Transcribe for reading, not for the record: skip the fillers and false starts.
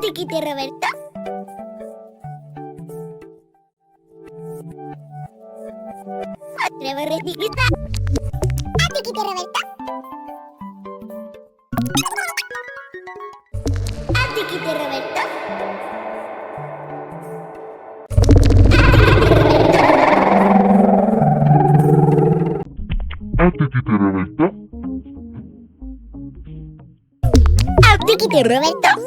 Attikiti Roberto. Atrevo Rediclita. Attikiti Roberto. Attikiti Roberto. Attikiti Roberto. Attikiti Roberto.